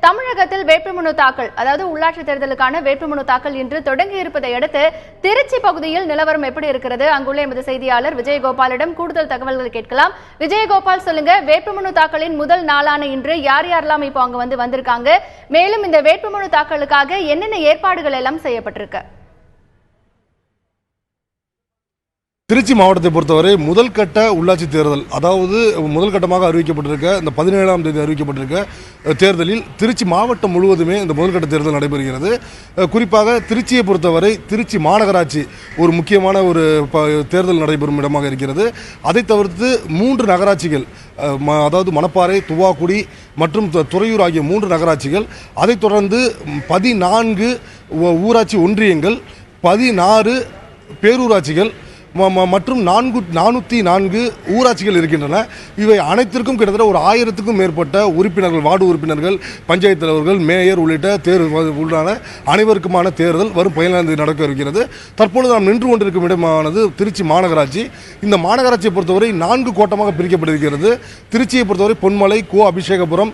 தமிழகத்தில் வேட்புமனு தாக்கல், அதாவது உள்ளாட்சி தேர்தலுக்கான வேட்புமனு தாக்கல் இன்று தொடங்கி இருப்பதை அடுத்து திருச்சி பகுதியில் நிலவரம் எப்படி இருக்கிறது? அங்குள்ள எமது செய்தியாளர் விஜயகோபாலிடம் கூடுதல் தகவல்கள் கேட்கலாம். விஜயகோபால், சொல்லுங்க, வேட்புமனு தாக்கலின் முதல் நாளான இன்று யார் யாரெல்லாம் இப்போ அங்க வந்திருக்காங்க? மேலும் இந்த வேட்புமனு தாக்கலுக்காக என்னென்ன ஏற்பாடுகள் எல்லாம் செய்யப்பட்டிருக்கு? திருச்சி மாவட்டத்தை பொறுத்தவரை முதல் கட்ட உள்ளாட்சி தேர்தல், அதாவது முதல் கட்டமாக அறிவிக்கப்பட்டிருக்க இந்த 17ஆம் தேதி அறிவிக்கப்பட்டிருக்க தேர்தலில் திருச்சி மாவட்டம் முழுவதுமே இந்த முதல் கட்ட தேர்தல் நடைபெறுகிறது. குறிப்பாக திருச்சியை பொறுத்தவரை திருச்சி மாநகராட்சி ஒரு முக்கியமான ஒரு தேர்தல் நடைபெறும் இடமாக இருக்கிறது. அதை தவிர்த்து 3 நகராட்சிகள், அதாவது மணப்பாறை, துவாக்குடி மற்றும் துறையூர் ஆகிய 3 நகராட்சிகள், அதைத் தொடர்ந்து 14 ஊராட்சி ஒன்றியங்கள், 16 பேரூராட்சிகள் மற்றும் 404 ஊராட்சிகள் இருக்கின்றன. இவை அனைத்திற்கும் கிட்டத்தட்ட ஒரு 1000க்கும் மேற்பட்ட உறுப்பினர்கள், வார்டு உறுப்பினர்கள், பஞ்சாயத்து தலைவர்கள், மேயர் உள்ளிட்ட அனைவருக்குமான தேர்தல் வரும் 17ஆம் தேதி நடக்க இருக்கிறது. தற்பொழுது நாம் நின்று கொண்டிருக்கும் இடமானது திருச்சி மாநகராட்சி. இந்த மாநகராட்சியை பொறுத்தவரை 4 கோட்டமாக பிரிக்கப்பட்டிருக்கிறது. திருச்சியை பொறுத்தவரை பொன்மலை, கோ அபிஷேகபுரம்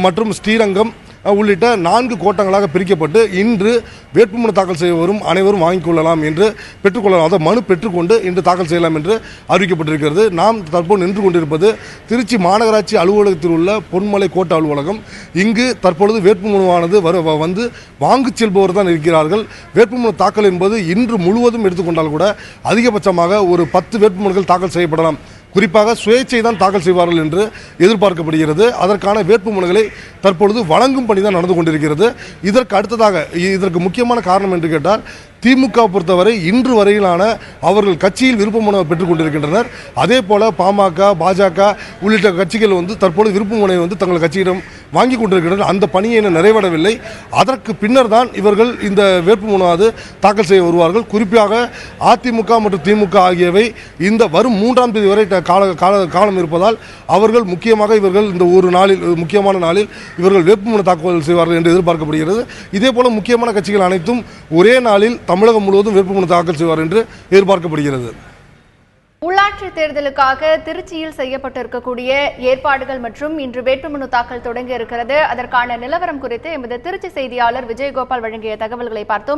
மற்றும் ஸ்ரீரங்கம் உள்ளிட்ட 4 கோட்டங்களாக பிரிக்கப்பட்டு இன்று வேட்புமனு தாக்கல் செய்ய வரும் அனைவரும் வாங்கிக் கொள்ளலாம் என்று பெற்றுக்கொள்ளலாம், அதாவது மனு பெற்றுக்கொண்டு இன்று தாக்கல் செய்யலாம் என்று அறிவிக்கப்பட்டிருக்கிறது. நாம் தற்போது நின்று கொண்டிருப்பது திருச்சி மாநகராட்சி அலுவலகத்தில் உள்ள பொன்மலை கோட்ட அலுவலகம். இங்கு தற்பொழுது வேட்புமனுவானது வந்து வாங்கி செல்பவர் தான் இருக்கிறார்கள். வேட்புமனு தாக்கல் என்பது இன்று முழுவதும் எடுத்துக்கொண்டால் கூட அதிகபட்சமாக ஒரு 10 வேட்புமனுக்கள் தாக்கல் செய்யப்படலாம். குறிப்பாக சுயேட்சை தான் தாக்கல் செய்வார்கள் என்று எதிர்பார்க்கப்படுகிறது. அதற்கான வேட்புமனுகளை தற்பொழுது வழங்கும் பணி தான் நடந்து கொண்டிருக்கிறது. இதற்கு அடுத்ததாக, இதற்கு முக்கியமான காரணம் என்று கேட்டால், திமுக பொறுத்தவரை இன்று வரையிலான அவர்கள் கட்சியில் விருப்ப மனு பெற்றுக் கொண்டிருக்கின்றனர். அதே போல பாமக, பாஜக உள்ளிட்ட கட்சிகள் தற்பொழுது விருப்ப மனுவை தங்கள் கட்சியிடம் வாங்கி கொண்டிருக்கின்றனர். அந்த பணியை இன்னும் நிறைவடவில்லை. அதற்கு பின்னர் தான் இவர்கள் இந்த வேட்புமனுவாவது தாக்கல் செய்ய வருவார்கள். குறிப்பாக அதிமுக மற்றும் திமுக ஆகியவை இந்த வரும் 3ஆம் தேதி வரை காலம் இருப்பதால் அவர்கள் முக்கியமாக இந்த ஒரு நாளில், முக்கியமான நாளில் இவர்கள் வேட்புமனு தாக்கல் செய்வார்கள் என்று எதிர்பார்க்கப்படுகிறது. இதே போல முக்கியமான கட்சிகள் அனைத்தும் ஒரே நாளில் தமிழகம் முழுவதும் வேட்புமனு தாக்கல் செய்வார் என்று எதிர்பார்க்கப்படுகிறது. உள்ளாட்சி தேர்தலுக்காக திருச்சியில் செய்யப்பட்டிருக்கக்கூடிய ஏற்பாடுகள் மற்றும் இன்று வேட்புமனு தாக்கல் தொடங்கி இருக்கிறது, அதற்கான நிலவரம் குறித்து எமது திருச்சி செய்தியாளர் விஜயகோபால் வழங்கிய தகவல்களை பார்த்தோம்.